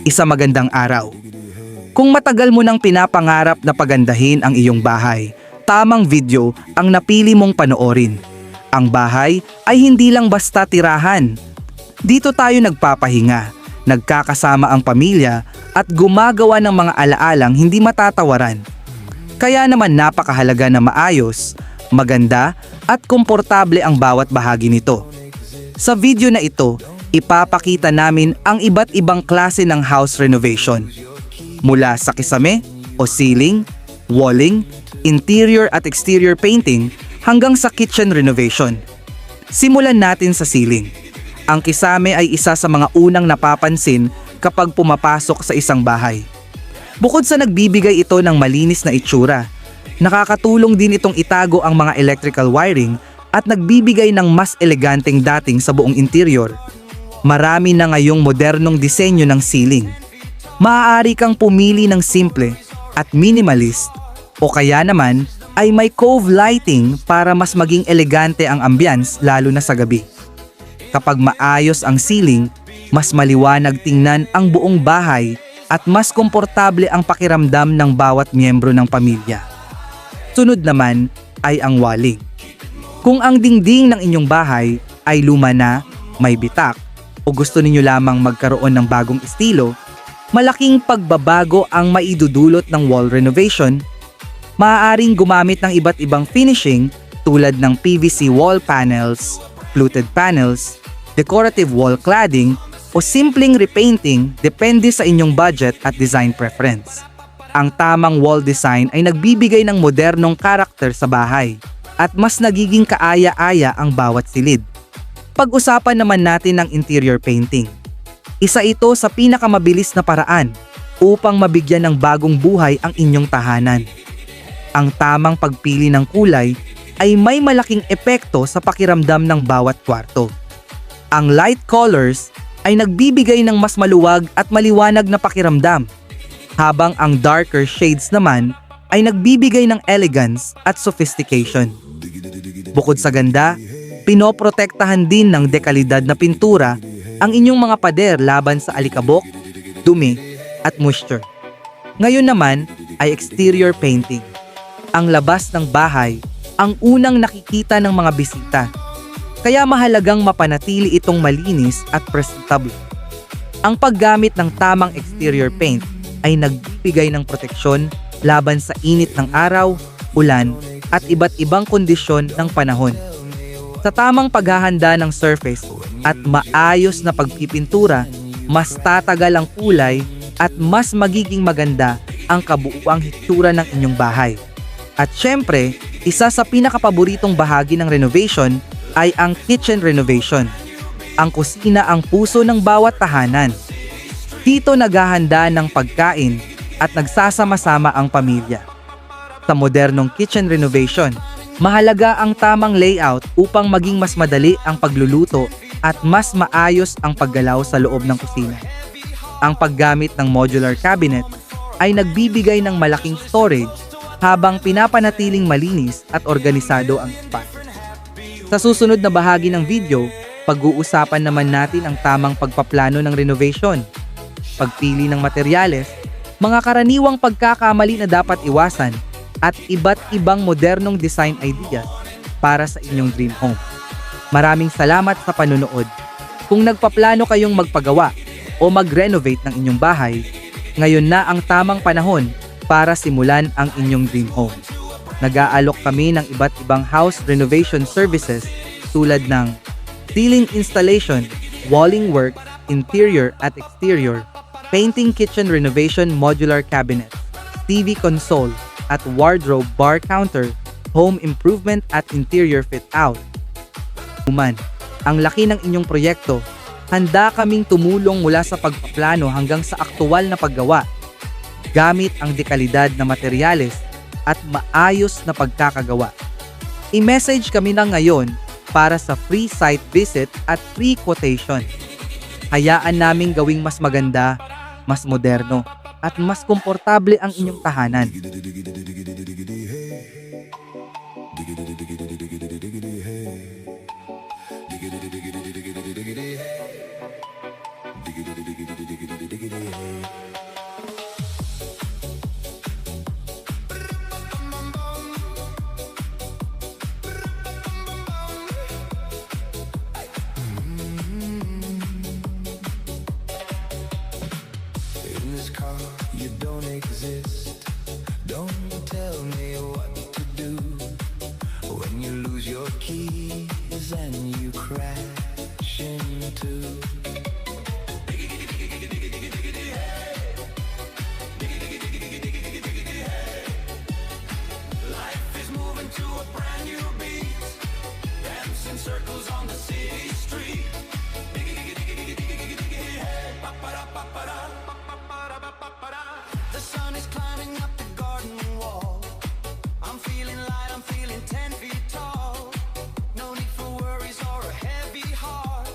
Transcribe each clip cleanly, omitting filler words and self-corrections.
Isa magandang araw. Kung matagal mo nang pinapangarap na pagandahin ang iyong bahay, tamang video ang napili mong panoorin. Ang bahay ay hindi lang basta tirahan. Dito tayo nagpapahinga, nagkakasama ang pamilya at gumagawa ng mga alaalang hindi matatawaran. Kaya naman napakahalaga na maayos, maganda at komportable ang bawat bahagi nito. Sa video na ito, ipapakita namin ang iba't ibang klase ng house renovation. Mula sa kisame o ceiling, walling, interior at exterior painting hanggang sa kitchen renovation. Simulan natin sa ceiling. Ang kisame ay isa sa mga unang napapansin kapag pumapasok sa isang bahay. Bukod sa nagbibigay ito ng malinis na itsura, nakakatulong din itong itago ang mga electrical wiring at nagbibigay ng mas eleganteng dating sa buong interior. Marami na ngayong modernong disenyo ng ceiling. Maaari kang pumili ng simple at minimalist o kaya naman ay may cove lighting para mas maging elegante ang ambience lalo na sa gabi. Kapag maayos ang ceiling, mas maliwanag tingnan ang buong bahay at mas komportable ang pakiramdam ng bawat miyembro ng pamilya. Sunod naman ay ang walling. Kung ang dingding ng inyong bahay ay luma na, may bitak, o gusto ninyo lamang magkaroon ng bagong estilo, malaking pagbabago ang maidudulot ng wall renovation. Maaaring gumamit ng iba't ibang finishing tulad ng PVC wall panels, fluted panels, decorative wall cladding, o simpleng repainting depende sa inyong budget at design preference. Ang tamang wall design ay nagbibigay ng modernong karakter sa bahay at mas nagiging kaaya-aya ang bawat silid. Pag-usapan naman natin ang interior painting. Isa ito sa pinakamabilis na paraan upang mabigyan ng bagong buhay ang inyong tahanan. Ang tamang pagpili ng kulay ay may malaking epekto sa pakiramdam ng bawat kwarto. Ang light colors ay nagbibigay ng mas maluwag at maliwanag na pakiramdam, habang ang darker shades naman ay nagbibigay ng elegance at sophistication. Bukod sa ganda, pinoprotektahan din ng dekalidad na pintura ang inyong mga pader laban sa alikabok, dumi, at moisture. Ngayon naman ay exterior painting. Ang labas ng bahay ang unang nakikita ng mga bisita, kaya mahalagang mapanatili itong malinis at presentable. Ang paggamit ng tamang exterior paint ay nagbibigay ng proteksyon laban sa init ng araw, ulan, at iba't ibang kondisyon ng panahon. Sa tamang paghahanda ng surface at maayos na pagpipintura, mas tatagal ang kulay at mas magiging maganda ang kabuuang hitsura ng inyong bahay. At syempre, isa sa pinakapaboritong bahagi ng renovation ay ang kitchen renovation. Ang kusina ang puso ng bawat tahanan. Dito naghahanda ng pagkain at nagsasama-sama ang pamilya. Sa modernong kitchen renovation, mahalaga ang tamang layout upang maging mas madali ang pagluluto at mas maayos ang paggalaw sa loob ng kusina. Ang paggamit ng modular cabinet ay nagbibigay ng malaking storage habang pinapanatiling malinis at organisado ang espasyo. Sa susunod na bahagi ng video, pag-uusapan naman natin ang tamang pagpaplano ng renovation, pagpili ng materyales, mga karaniwang pagkakamali na dapat iwasan, at iba't ibang modernong design ideas para sa inyong dream home. Maraming salamat sa panunood. Kung nagpaplano kayong magpagawa o mag-renovate ng inyong bahay, ngayon na ang tamang panahon para simulan ang inyong dream home. Nag-aalok kami ng iba't ibang house renovation services tulad ng ceiling installation, walling work, interior at exterior, painting, kitchen renovation, modular cabinet, TV console, at wardrobe bar counter, home improvement at interior fit out. Ang laki ng inyong proyekto, handa kaming tumulong mula sa pagpaplano hanggang sa aktual na paggawa, gamit ang dekalidad na materyales at maayos na pagkakagawa. I-message kami na ngayon para sa free site visit at free quotation. Hayaan naming gawing mas maganda, mas moderno, at mas komportable ang inyong tahanan. too. Life is moving to a brand new beat, dancing circles on the city street. The sun is climbing up the garden wall. I'm feeling light, I'm feeling 10 feet tall. No need for worries or a heavy heart.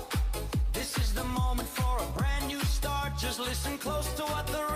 This is the moment for a brand new start. Just listen close to what the